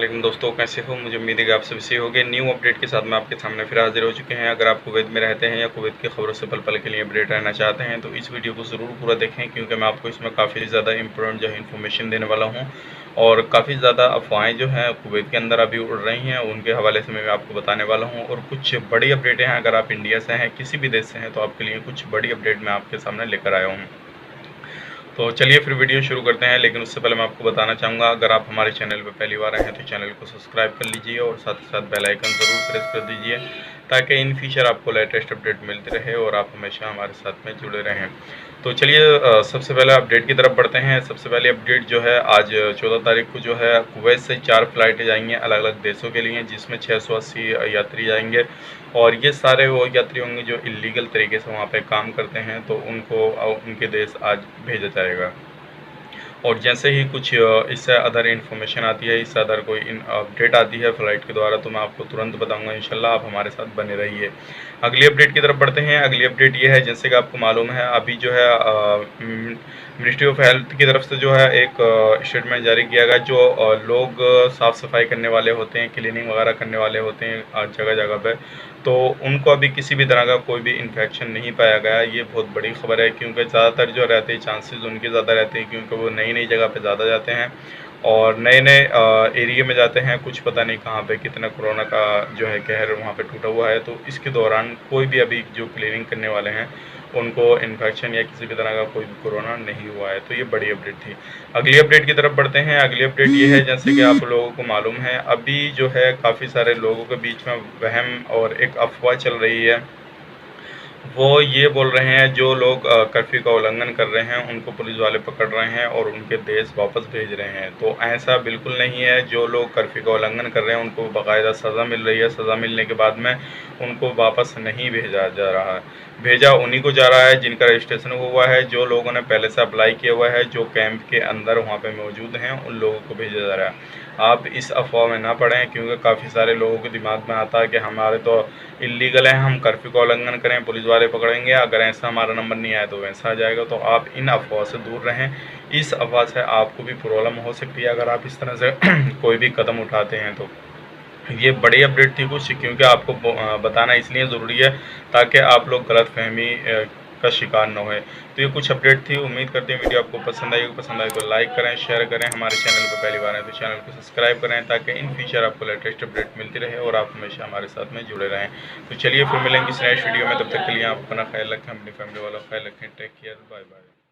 वालेकुम दोस्तों, कैसे हो? मुझे उम्मीद है कि आप सभी सही होंगे। न्यू अपडेट के साथ मैं आपके सामने फिर हाजिर हो चुके हैं। अगर आप कुवैत में रहते हैं या कुवैत की खबरों से पल पल के लिए अपडेट रहना चाहते हैं तो इस वीडियो को ज़रूर पूरा देखें, क्योंकि मैं आपको इसमें काफ़ी ज़्यादा इंपॉर्टेंट जो है इन्फॉर्मेशन देने वाला हूँ। और काफ़ी ज़्यादा अफवाहें जो हैं कुवैत के अंदर अभी उड़ रही हैं, उनके हवाले से मैं आपको बताने वाला हूँ। और कुछ बड़ी अपडेटें हैं, अगर आप इंडिया से हैं, किसी भी देश से हैं, तो आपके लिए कुछ बड़ी अपडेट मैं आपके सामने लेकर आया हूँ। तो चलिए फिर वीडियो शुरू करते हैं, लेकिन उससे पहले मैं आपको बताना चाहूँगा, अगर आप हमारे चैनल पर पहली बार आए हैं तो चैनल को सब्सक्राइब कर लीजिए और साथ ही साथ बेल आइकन ज़रूर प्रेस कर दीजिए, ताकि इन फ्यूचर आपको लेटेस्ट अपडेट मिलते रहे और आप हमेशा हमारे साथ में जुड़े रहें। तो चलिए सबसे पहले अपडेट की तरफ बढ़ते हैं। सबसे पहले अपडेट जो है, आज 14 तारीख को जो है कुवैत से 4 फ्लाइटें जाएंगी अलग अलग देशों के लिए, जिसमें 680 यात्री जाएंगे। और ये सारे वो यात्री होंगे जो इलीगल तरीके से वहाँ पे काम करते हैं, तो उनको उनके देश आज भेजा जाएगा। और जैसे ही कुछ इससे अदर इन्फॉर्मेशन आती है, इससे अदर कोई अपडेट आती है फ़्लाइट के द्वारा, तो मैं आपको तुरंत बताऊंगा। इंशाल्लाह आप हमारे साथ बने रहिए। अगली अपडेट की तरफ बढ़ते हैं। अगली अपडेट ये है, जैसे कि आपको मालूम है, अभी जो है मिनिस्ट्री ऑफ हेल्थ की तरफ से जो है एक स्टेटमेंट जारी किया गया। जो लोग साफ़ सफाई करने वाले होते हैं, क्लीनिंग वगैरह करने वाले होते हैं जगह जगह पे, तो उनको अभी किसी भी तरह का कोई भी इन्फेक्शन नहीं पाया गया। ये बहुत बड़ी खबर है, क्योंकि ज़्यादातर जो रहते हैं चांसेस उनके ज़्यादा रहते हैं, क्योंकि वो नई नई जगह पे ज़्यादा जाते हैं और नए नए एरिया में जाते हैं। कुछ पता नहीं कहाँ पे कितना कोरोना का जो है कहर वहाँ पे टूटा हुआ है। तो इसके दौरान कोई भी अभी जो क्लीनिंग करने वाले हैं उनको इन्फेक्शन या किसी भी तरह का कोई भी कोरोना नहीं हुआ है। तो ये बड़ी अपडेट थी। अगली अपडेट की तरफ बढ़ते हैं। अगली अपडेट ये है, जैसे कि आप लोगों को मालूम है, अभी जो है काफ़ी सारे लोगों के बीच में वहम और एक अफवाह चल रही है। वो ये बोल रहे हैं जो लोग कर्फ्यू का उल्लंघन कर रहे हैं उनको पुलिस वाले पकड़ रहे हैं और उनके देश वापस भेज रहे हैं। तो ऐसा बिल्कुल नहीं है। जो लोग कर्फ्यू का उल्लंघन कर रहे हैं उनको बाकायदा सज़ा मिल रही है। सज़ा मिलने के बाद में उनको वापस नहीं भेजा जा रहा है। भेजा उन्हीं को जा रहा है जिनका रजिस्ट्रेशन हुआ है, जो लोगों ने पहले से अप्लाई किया हुआ है, जो कैंप के अंदर वहाँ पे मौजूद हैं, उन लोगों को भेजा जा रहा है। आप इस अफवाह में ना पड़ें, क्योंकि काफ़ी सारे लोगों के दिमाग में आता है कि हमारे तो इलीगल है, हम कर्फ्यू का उल्लंघन करें पुलिस वाले पकड़ेंगे, अगर ऐसा हमारा नंबर नहीं आया तो वैसा आ जाएगा। तो आप इन अफवाह से दूर रहें। इस अफवाह से आपको भी प्रॉब्लम हो सकती है अगर आप इस तरह से कोई भी कदम उठाते हैं। तो ये बड़ी अपडेट थी कुछ, क्योंकि आपको बताना इसलिए ज़रूरी है ताकि आप लोग गलतफहमी का शिकार न होए। तो ये कुछ अपडेट थी। उम्मीद करते हैं वीडियो आपको पसंद आई। पसंद आए तो लाइक करें, शेयर करें। हमारे चैनल पर पहली बार आए तो चैनल को सब्सक्राइब करें, ताकि इन फ्यूचर आपको लेटेस्ट अपडेट मिलती रहे और आप हमेशा हमारे साथ में जुड़े रहें। तो चलिए फिर मिलेंगे इस नेक्स्ट वीडियो में। तब तक के लिए आप अपना ख्याल रखें, अपनी फैमिली वाला ख्याल रखें। Take care, bye bye.